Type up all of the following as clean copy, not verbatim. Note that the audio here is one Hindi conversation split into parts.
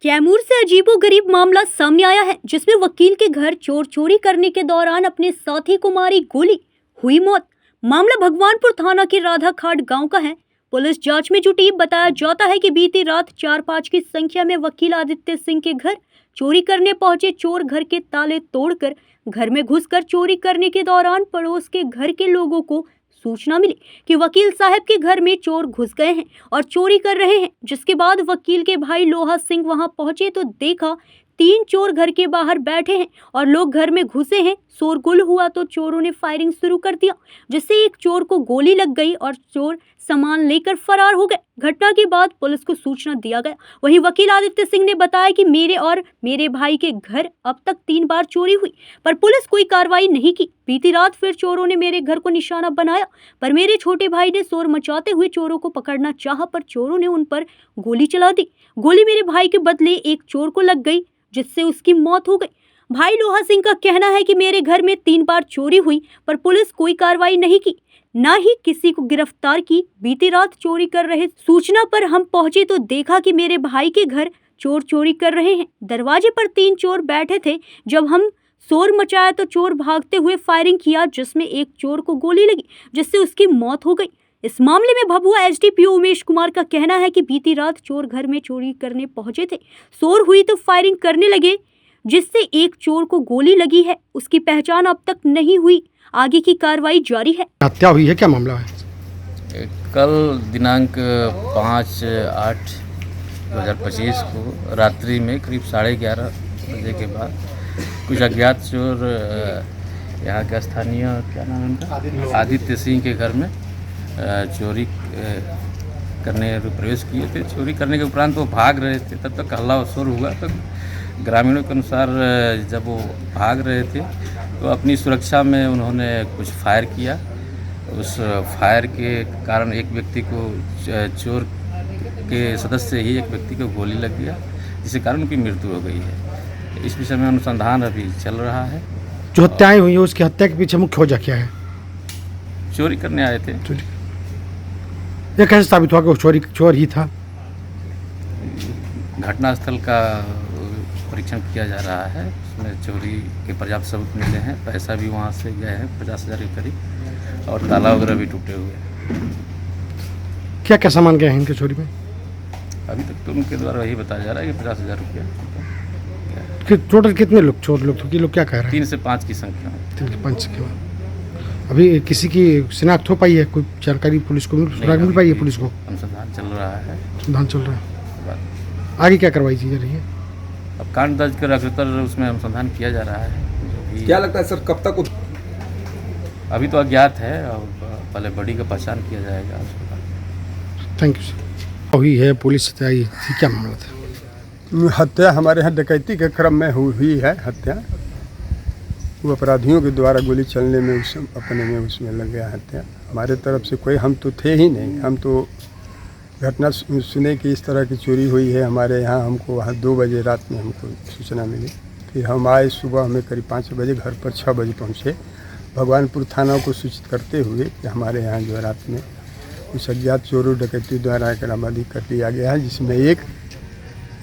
कैमूर से अजीबोगरीब मामला सामने आया है, जिसमें वकील के घर चोर चोरी करने के दौरान अपने साथी को मारी गोली, हुई मौत। मामला भगवानपुर थाना के राधा खाट गांव का है। पुलिस जांच में जुटी। बताया जाता है कि बीती रात 4-5 की संख्या में वकील आदित्य सिंह के घर चोरी करने पहुंचे चोर घर के ताले तोड़कर घर में घुसकर चोरी करने के दौरान पड़ोस के घर के लोगों को सूचना मिली कि वकील साहब के घर में चोर घुस गए हैं और चोरी कर रहे हैं। जिसके बाद वकील के भाई लोहा सिंह वहां पहुंचे तो देखा 3 चोर घर के बाहर बैठे हैं और लोग घर में घुसे हैं। शोरगुल हुआ तो चोरों ने फायरिंग शुरू कर दिया, जिससे एक चोर को गोली लग गई और चोर सामान लेकर फरार हो गए। घटना के बाद पुलिस को सूचना दिया गया। वहीं वकील आदित्य सिंह ने बताया कि मेरे और मेरे भाई के घर अब तक 3 बार चोरी हुई, पर पुलिस कोई कार्रवाई नहीं की। बीती रात फिर चोरों ने मेरे घर को निशाना बनाया, पर मेरे छोटे भाई ने शोर मचाते हुए चोरों को पकड़ना चाहा, पर चोरों ने उन पर गोली चला दी। गोली मेरे भाई के बदले एक चोर को लग गई, जिससे उसकी मौत हो गई। भाई लोहा सिंह का कहना है कि मेरे घर में 3 बार चोरी हुई, पर पुलिस कोई कार्रवाई नहीं की, न ही किसी को गिरफ्तार की। बीती रात चोरी कर रहे सूचना पर हम पहुंचे तो देखा कि मेरे भाई के घर चोर चोरी कर रहे हैं। दरवाजे पर 3 चोर बैठे थे। जब हम शोर मचाया तो चोर भागते हुए फायरिंग किया, जिसमें एक चोर को गोली लगी, जिससे उसकी मौत हो गई। इस मामले में भभुआ एसडीपीओ उमेश कुमार का कहना है कि बीती रात चोर घर में चोरी करने पहुंचे थे, शोर हुई तो फायरिंग करने लगे, जिससे एक चोर को गोली लगी है। उसकी पहचान अब तक नहीं हुई। आगे की कार्रवाई जारी है। हत्या हुई है, क्या मामला है? कल दिनांक 5/8/2025 को रात्रि में करीब 11:30 बजे के बाद कुछ अज्ञात चोर यहाँ के स्थानीय क्या नाम है उनका, आदित्य सिंह के घर में चोरी करने प्रवेश किए थे। चोरी करने के उपरांत वो भाग रहे थे, तब तक हल्ला शोर हुआ। तो ग्रामीणों के अनुसार जब वो भाग रहे थे तो अपनी सुरक्षा में उन्होंने कुछ फायर किया। उस फायर के कारण एक व्यक्ति को, चोर के सदस्य ही एक व्यक्ति को गोली लग गया, जिसके कारण उनकी मृत्यु हो गई है। इस विषय में अनुसंधान अभी चल रहा है। जो हत्याएं हुई है उसकी हत्या के पीछे मुख्य वजह क्या है? चोरी करने आए थे। यह कैसे साबित हुआ कि वो चोर ही था? घटनास्थल का परीक्षण किया जा रहा है। उसमें चोरी के पर्याप्त सबूत मिले हैं। पैसा भी वहाँ से गए हैं 50,000 के करीब, और ताला वगैरह भी टूटे हुए हैं। क्या क्या सामान गया है इनके चोरी में? अभी तक तो उनके द्वारा वही बताया जा रहा है कि 50,000 रुपया। टोटल कितने लोग चोर लोग थे? लोग क्या कह रहे हैं? 3 से 5 की संख्या। 3 से 5 के बाद अभी किसी की शिनाख्त हो पाई है? कोई जानकारी पुलिस को मिल पाई है? पुलिस को अनुसंधान चल रहा है। अनुसंधान चल रहा है। आगे क्या कार्रवाई की जा रही है? अब कांड दर्ज कर अग्रतर उसमें अनुसंधान किया जा रहा है। क्या लगता है सर, कब तक? अभी तो अज्ञात है और पहले बॉडी का पहचान किया जाएगा। Thank you sir. हुई है, पुलिस आई थी, क्या मामला था? हत्या हमारे यहाँ डकैती के क्रम में हुई है हत्या। वो अपराधियों के द्वारा गोली चलने में अपने में उसमें लग गया हत्या। हमारे तरफ से कोई, हम तो थे ही नहीं। हम तो घटना सुने कि इस तरह की चोरी हुई है हमारे यहाँ। हमको वहाँ 2 बजे रात में हमको सूचना मिली। फिर हम आए सुबह, हमें करीब 5 बजे घर पर 6 बजे पहुँचे। भगवानपुर थाना को सूचित करते हुए कि हमारे यहाँ जो रात में कुछ अज्ञात चोरों डकैती द्वारा बरामदी कर दिया गया है, जिसमें एक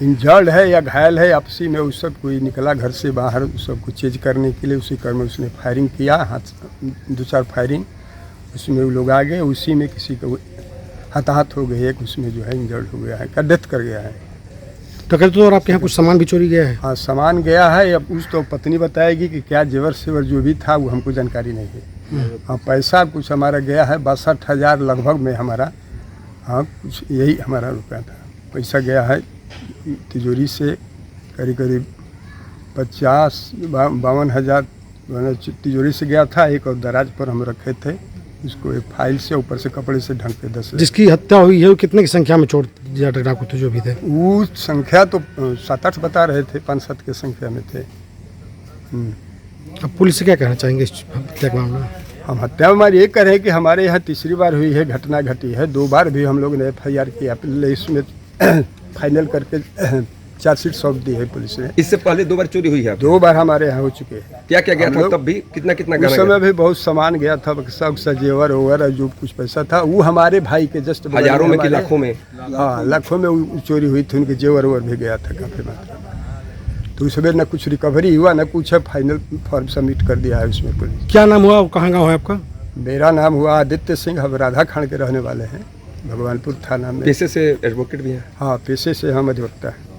इंजर्ड है या घायल है। आपसी में उस सब कोई निकला घर से बाहर उस सब को चेज करने के लिए। उसी क्रम में उसने फायरिंग किया, हाथ 2-4 फायरिंग। उसमें वो लोग आ गए, उसी में किसी को हताहत हो गई, एक उसमें जो है इंजर्ड हो गया है, का डेथ कर गया है। डकैती और आपके यहाँ कुछ सामान भी चोरी गया है? हाँ, सामान गया है। अब उस तो पत्नी बताएगी कि क्या जेवर सेवर जो भी था वो हमको जानकारी नहीं है। हाँ, पैसा कुछ हमारा गया है 62,000 लगभग में हमारा। हाँ, कुछ यही हमारा रुपया था। पैसा गया है तिजोरी से करीब 50-52,000 तिजोरी से गया था। एक और दराज पर हम रखे थे इसको, एक फाइल से ऊपर से कपड़े से ढंग के 10। जिसकी हत्या हुई है वो कितने की संख्या में चोर डाकू थे जो भी थे? वो संख्या तो 7-8 बता रहे थे, 5-7 की संख्या में थे। अब पुलिस से क्या कहना चाहेंगे इस हत्या के मामले में? हम हत्या में हमारी ये कह रहे हैं कि हमारे यहाँ तीसरी बार हुई है, घटना घटी है। 2 बार भी हम लोग ने FIR किया, इसमें फाइनल करके चार्जशीट सौंप दी है पुलिस ने। इससे पहले 2 बार चोरी हुई है? 2 बार हमारे यहाँ हो चुके हैं। क्या क्या गया हम था लोग- तब भी? कितना कितना उस गया? समय भी बहुत सामान गया था, सब जेवर ओवर जो कुछ पैसा था वो हमारे भाई के जस्ट बगल हजारों में कि हमारे- लाखों में? हाँ, लाखों में वो चोरी हुई थी, उनके जेवर ओवर भी गया था काफी मात्रा में। तो उसमें न कुछ रिकवरी हुआ न कुछ है, फाइनल फॉर्म सबमिट कर दिया है उसमें पुलिस। क्या नाम हुआ, कहाँ गाँव है आपका? मेरा नाम हुआ आदित्य सिंह, हम राधा खान के रहने वाले हैं, भगवानपुर थाना में। पेशे से एडवोकेट भी हैं? हाँ, पेशे से हम अधिवक्ता हैं।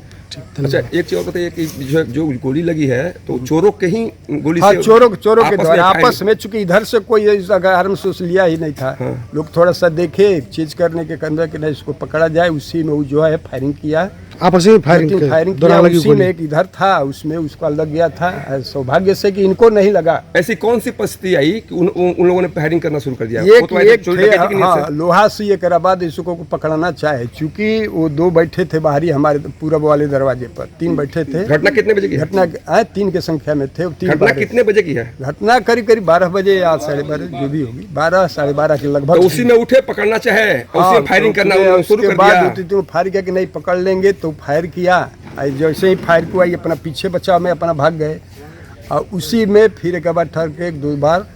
अच्छा, एक चीज और बताइए कि जो गोली लगी है तो चोरों के ही गोली हाँ, से चोरों के आपस द्वारा में आपस में, चूंकि इधर से कोई आर्म्स उस लिया ही नहीं था। हाँ। लोग थोड़ा सा देखे चीज करने के कंधे कि नहीं इसको पकड़ा जाए, उसी में वो जो है फायरिंग किया, आपस में फायरिंग फायरिंग दौरान किया। लगी उसी गोली। में एक इधर था, उसमें उसका लग गया था। सौभाग्य से कि इनको नहीं लगा। ऐसी कौन सी परिस्थिति आई कि उन लोगों ने फायरिंग करना शुरू कर दिया? वो तो एक चोरी थे, डकैती की नीयत से? हाँ, लोहा से एक बाद इसको को पकड़ना चाहे, चूंकि वो 2 बैठे थे बाहरी हमारे पूरब वाले दरवाजे पर, 3 बैठे थे। घटना कितने बजे की है? घटना 3 के संख्या में थे। 3 घटना कितने बजे की है? घटना करीब 12 बजे या 12:30 जो भी होगी, 12 साढ़े 12 के लगभग। तो उसी में उठे पकड़ना चाहे, उसी में फायरिंग करना उन्होंने शुरू कर दिया। तो फायर किया कि नहीं पकड़ लेंगे, तो फायर किया। जैसे ही फायर किया ये अपना पीछे बचाव में अपना भाग गए, और उसी में फिर एक बार ठहर के 2 बार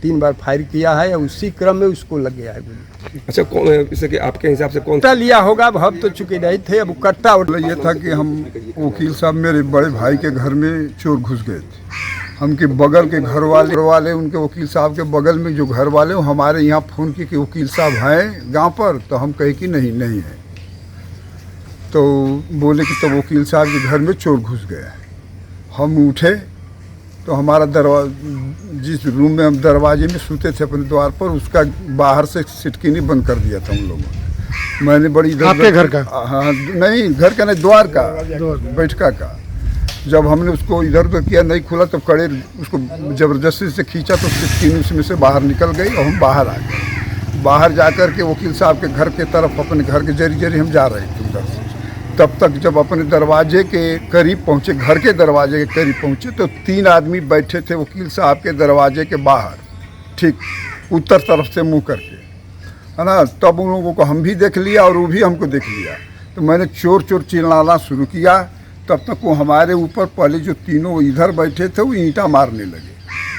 3 बार फायर किया है, और उसी क्रम में उसको लग गया है गोली। अच्छा, कौन जैसे कि आपके हिसाब से कौन कट्टा लिया होगा, अब हम तो चुके नहीं थे, अब कट्टा ये था कि हम वकील साहब मेरे बड़े भाई के घर में चोर घुस गए थे। हम के बगल के घर वाले उनके वकील साहब के बगल में जो घर वाले वो हमारे यहाँ फ़ोन किए कि वकील साहब हैं गांव पर, तो हम कहे कि नहीं है। तो बोले कि तब वकील साहब के घर में चोर घुस गया। हम उठे तो हमारा जिस रूम में हम दरवाजे में सोते थे अपने द्वार पर, उसका बाहर से सिटकिनी बंद कर दिया था उन लोगों ने। मैंने बड़ी आपके घर का? हाँ, नहीं घर का नहीं, द्वार का, बैठका का। जब हमने उसको इधर उधर किया नहीं खुला, तो कड़े उसको ज़बरदस्ती से खींचा तो सिटकिनी उसमें से बाहर निकल गई और हम बाहर आ गए। बाहर जा कर के वकील साहब के घर के तरफ अपने घर के जरिए हम जा रहे थे उधर से। तब तक जब अपने दरवाजे के करीब पहुँचे, घर के दरवाजे के करीब पहुँचे, तो 3 आदमी बैठे थे वकील साहब के दरवाजे के बाहर, ठीक उत्तर तरफ से मुँह करके, है ना। तब उन लोगों को हम भी देख लिया और वो भी हमको देख लिया। तो मैंने चोर चोर चिल्लाना शुरू किया। तब तक वो हमारे ऊपर पहले जो तीनों इधर बैठे थे वो ईंटा मारने लगे।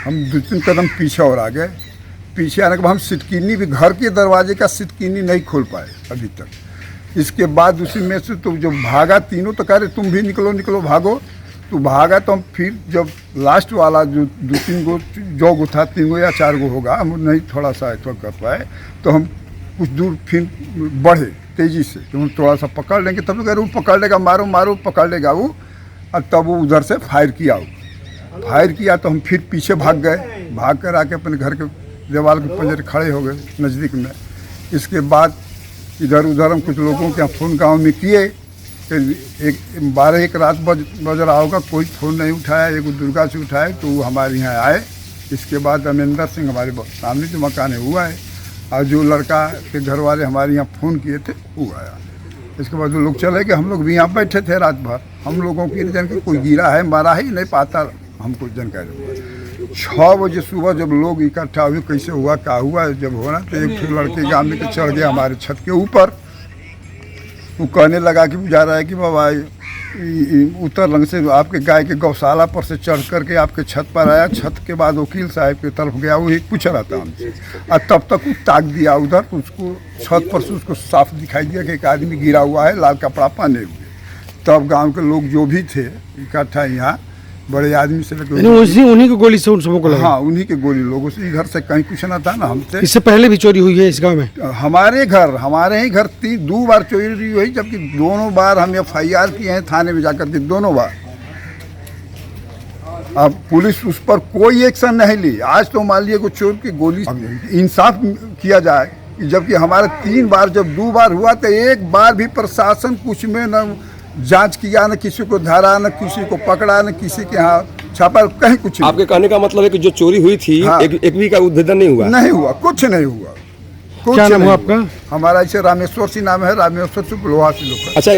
हम 2-3 कदम पीछे और आ गए। पीछे आने के बाद हम सिटकिनी भी, घर के दरवाजे का सिटकिनी नहीं खोल पाए अभी तक। इसके बाद उसी में से तो जो भागा तीनों, तो कह रहे तुम भी निकलो भागो। तो भागा तो हम फिर जब लास्ट वाला जो 2-3 गो जो गो था, 3 गो या 4 गो होगा, हम नहीं थोड़ा सा ऐसा कर पाए, तो हम कुछ दूर फिर बढ़े तेज़ी से, तो हम थोड़ा सा पकड़ लेंगे। तब तो कह रहे वो पकड़ लेगा, मारो पकड़ लेगा वो। और तब वो उधर से फायर किया तो हम फिर पीछे भाग गए। भाग कर आके अपने घर के दीवार के पंजरे खड़े हो गए नज़दीक में। इसके बाद इधर उधर हम कुछ लोगों के यहाँ फ़ोन गाँव में किए, 12-1 रात बज रहा होगा, कोई फ़ोन नहीं उठाया। एक दुर्गा से उठाए तो वो हमारे यहाँ आए। इसके बाद अमेंदर सिंह हमारे सामने जो मकान है वो आए, और जो लड़का के घर वाले हमारे यहाँ फ़ोन किए थे वो आया। इसके बाद वो लोग चले गए। हम लोग भी यहाँ बैठे थे रात भर। हम लोगों की जानकारी कोई गिरा है मारा ही नहीं पाता, हमको जानकारी। 6 बजे सुबह जब लोग इकट्ठा हुए, कैसे हुआ क्या हुआ, जब हो ना तो एक लड़के गाँव में चढ़ गया हमारे छत के ऊपर। वो कहने लगा कि जा रहा है कि बाबा उत्तर लंग से आपके गाय के गौशाला पर से चढ़ करके आपके छत पर आया। छत के बाद वकील साहब की तरफ गया, वो एक पूछ रहा था हमसे, और तब तक वो ताक दिया उधर। उसको छत पर से उसको साफ दिखाई दिया कि एक आदमी गिरा हुआ है, लाल कपड़ा पहने हुए। तब गांव के लोग जो भी थे इकट्ठा, यहाँ बड़े आदमी से लेकर उन्हीं की गोली से उन सबों को लगा? हाँ, उन्हीं के गोली। लोगों से इधर से कहीं कुछ ना था ना हमसे। इससे पहले भी चोरी हुई है इस गाँव में? हमारे ही घर 2 बार चोरी हुई, जबकि दोनों बार हम FIR किए हैं थाने में जाकर के, दोनों बार। अब पुलिस उस पर कोई एक्शन नहीं ली। आज तो मान लिया को चोर की गोली, इंसाफ किया जाए। जबकि हमारे 3 बार, जब 2 बार हुआ तो एक बार भी प्रशासन कुछ में न जांच किया, न किसी को धरा, न किसी को पकड़ा, न किसी के यहाँ छापा, कहीं कुछ नहीं। आपके कहने का मतलब है कि जो चोरी हुई थी, हाँ। एक भी का उद्भेदन नहीं हुआ? नहीं हुआ, कुछ नहीं हुआ। क्या नाम हुआ आपका? हमारा ऐसे रामेश्वर सिंह नाम है, रामेश्वर से लोहा से लोग। अच्छा,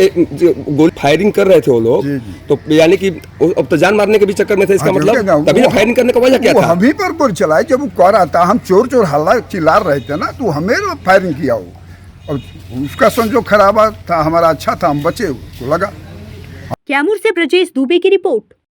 गोली फायरिंग कर रहे थे वो लोग, जी, जी। तो यानी कि अब तो जान मारने के भी चक्कर में थे, इसका हाँ, मतलब तभी ना फायरिंग करने का वजह क्या था? हम ही पर गोली चलाई। जब वो कह रहा था, हम चोर चोर हल्ला चिल्ला रहे थे ना, तो हमें फायरिंग किया वो। और उसका संजोग खराब था, हमारा अच्छा था, हम बचे, उसको लगा। कैमूर से ब्रजेश दुबे की रिपोर्ट।